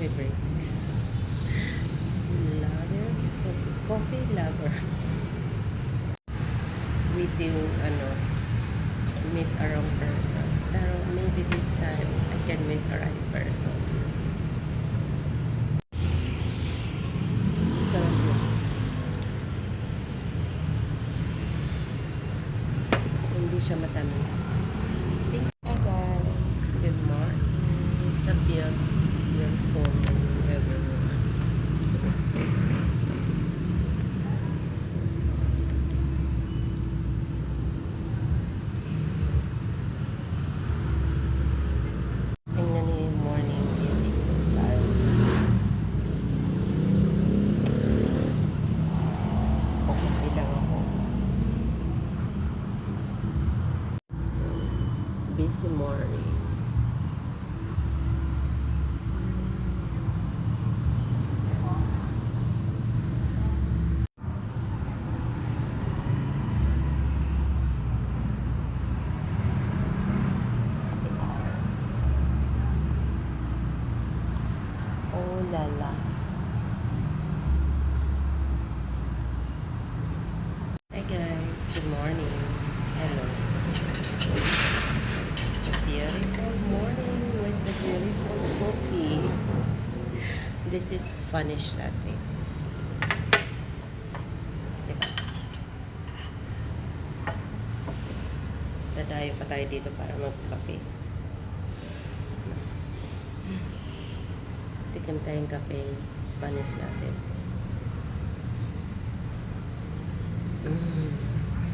coffee break. Lovers? Coffee lover. We do, meet a wrong person. Pero maybe this time, I can meet a right person. Sarap na. Hindi siya matamis. Thank you guys. Good morning. It's a beautiful morning everyone. Gusto. Tingnan niyo yung morning view dito sa kukupi lang ako. Busy morning. Oh lala. Hi guys, good morning. Hello. It's a beautiful morning with the beautiful coffee. This is Spanish latte. Diba? Dadayo pa tayo dito para magkape. Tikam tayong kape, Spanish latte.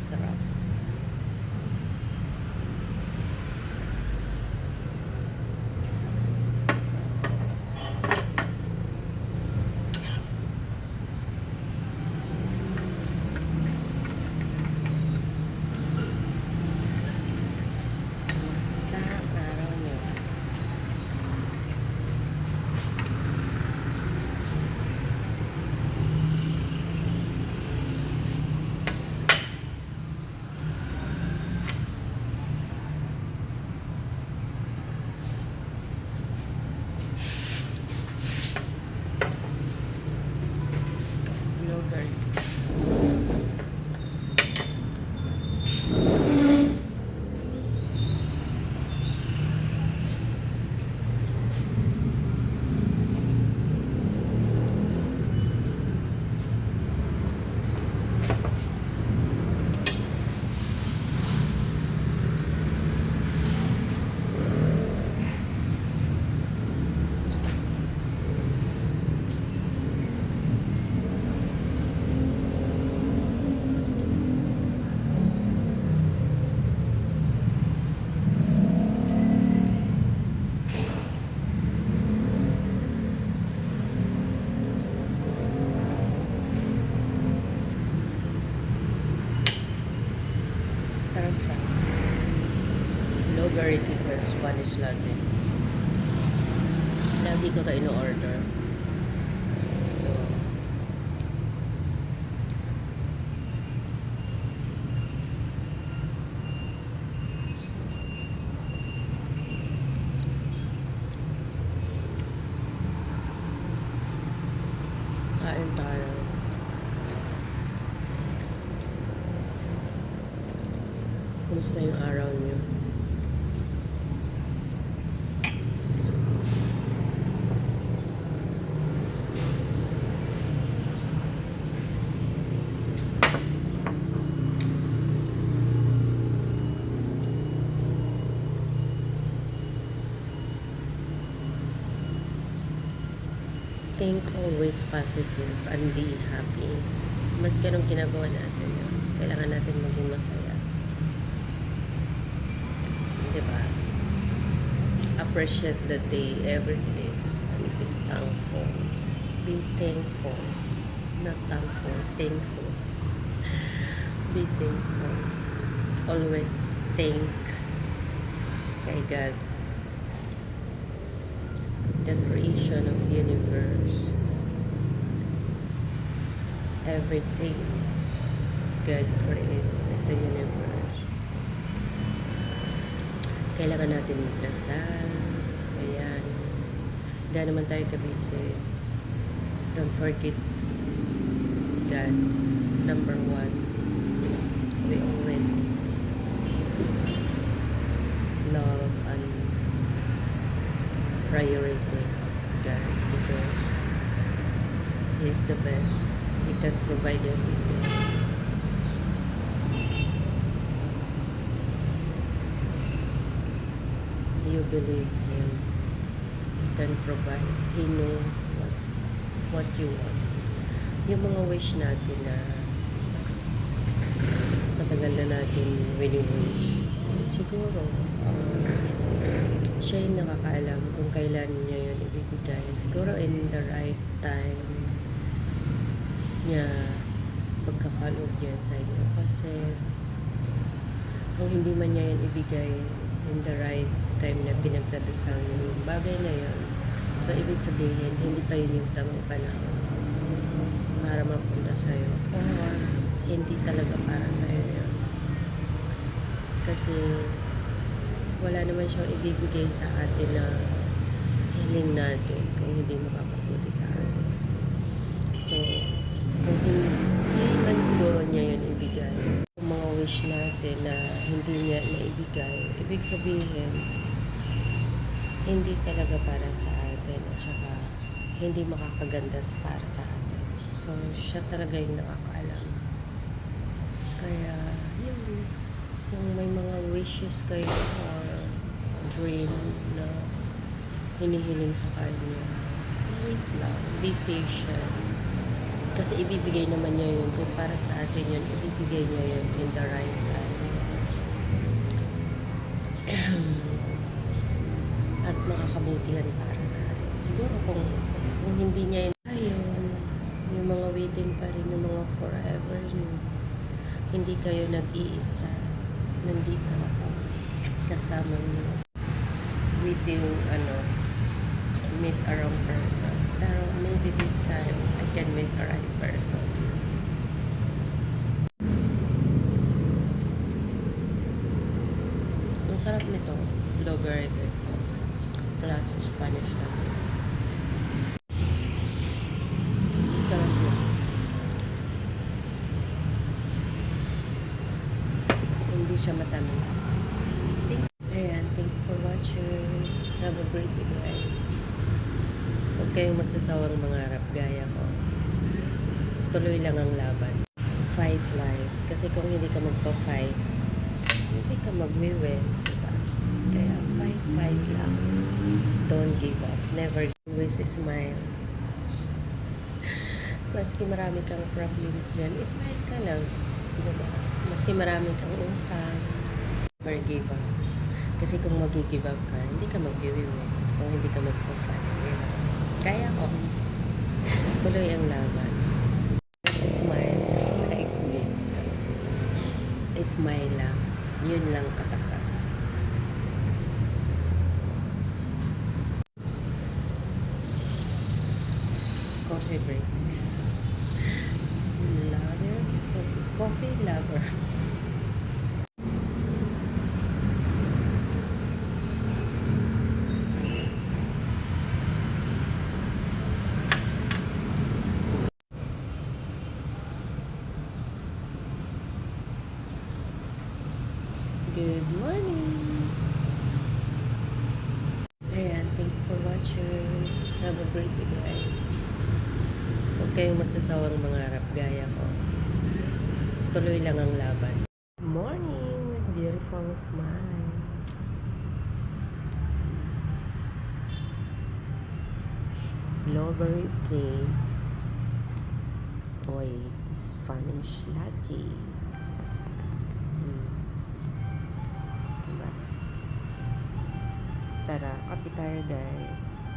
Sarap. Kumusta ang araw niyo? Blueberry. Sarap siya. Blueberry cake with Spanish latte. Lagi ko ito ino-order. So, kain tayo. Kumusta yung araw niyo? Think always positive and be happy. Mas ganun ginagawa natin yun. Kailangan natin maging masaya. Diba? Appreciate the day every day and be thankful. Be thankful. Not thankful, thankful. Be thankful. Always thank kay God. The creation of universe. Everything God created with the universe. Kailangan natin magdasal. Ayan. Gaano naman tayo kabisi, don't forget God, number one. We always love and priority God because He is the best. He can provide everything. You believe Him. He can provide. He know what you want. Yung mga wish natin na matagal na natin wini-wish, siguro siya yung nakakaalam kung kailan niya yun ibibigay. Siguro in the right time niya pagkakaloob niya sa inyo. Kasi kung hindi man niya yan ibigay in the right time na pinagdadasal yung bagay na yun, so ibig sabihin hindi pa yun yung tamang panahon para mapunta sa'yo, or hindi talaga para sa'yo yun. Kasi wala naman siyang ibibigay sa atin na hiling natin kung hindi makapabuti sa atin. So kung hindi man siguro niya yun ibigay, yung mga wish natin na hindi niya naibigay, ibig sabihin hindi talaga para sa atin at saka hindi makakaganda para sa atin. So siya talaga yung nakakaalam. Kaya yun, kung may mga wishes kayo or dream na hinihiling sa kanya, wait lang, be patient. Kasi ibibigay naman niya yun kung para sa atin yun, ibibigay niya yun in the right time. At makakabutihan para sa atin. Siguro kung hindi niya yun, ayun, yung mga waiting pa rin, yung mga forever, hindi kayo nag-iisa. Nandito ako, kasama niyo. With you, meet a wrong person. Pero maybe this time, I can meet a right person. Ang sarap nito, blueberry cake. Plus Spanish na. Ang sarap niya. Hindi siya matamis. Ayan, thank you for watching. Have a great day, guys. Huwag kayong magsasawang mangarap gaya ko. Tuloy lang ang laban. Fight life. Kasi kung hindi ka magpa-fight, hindi ka mag-win, diba? Kaya fight lang. Don't give up. Never. Always smile. Maski marami kang problems dyan, smile ka lang. Diba? Maski marami kang utang, never give up. Kasi kung mag-give up ka, hindi ka mag-win. Kung hindi ka magpa-fight, diba? Kaya ko. Tuloy ang laban. Kasi smile like me. Smile lang. Yun lang katapat. Coffee break. Lovers? Coffee lover. Good morning! Ayan, thank you for watching. Have a great day, guys. Huwag kayong magsasawang mangarap gaya ko. Tuloy lang ang laban. Morning! Beautiful smile. Blueberry cake. Boy, this Spanish latte. Diba? Tara, kape tayo, guys.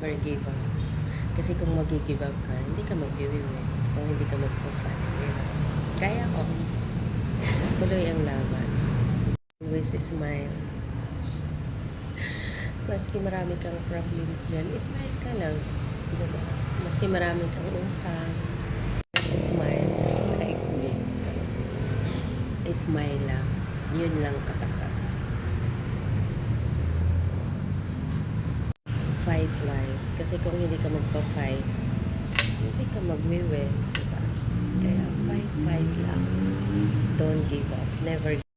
Never give up. Kasi kung mag-give up ka, hindi ka mag-win. Kung hindi ka magpa-fight, diba? Kaya ko. Tuloy ang laban. Always smile. Maski marami kang problems dyan, smile ka lang. Diba? Maski marami kang utang, kasi smile like me. Smile lang. Yun lang katapat. life. Kasi kung hindi ka magpa-fight, hindi ka mag-win, diba? Kaya fight lang. Don't give up. Never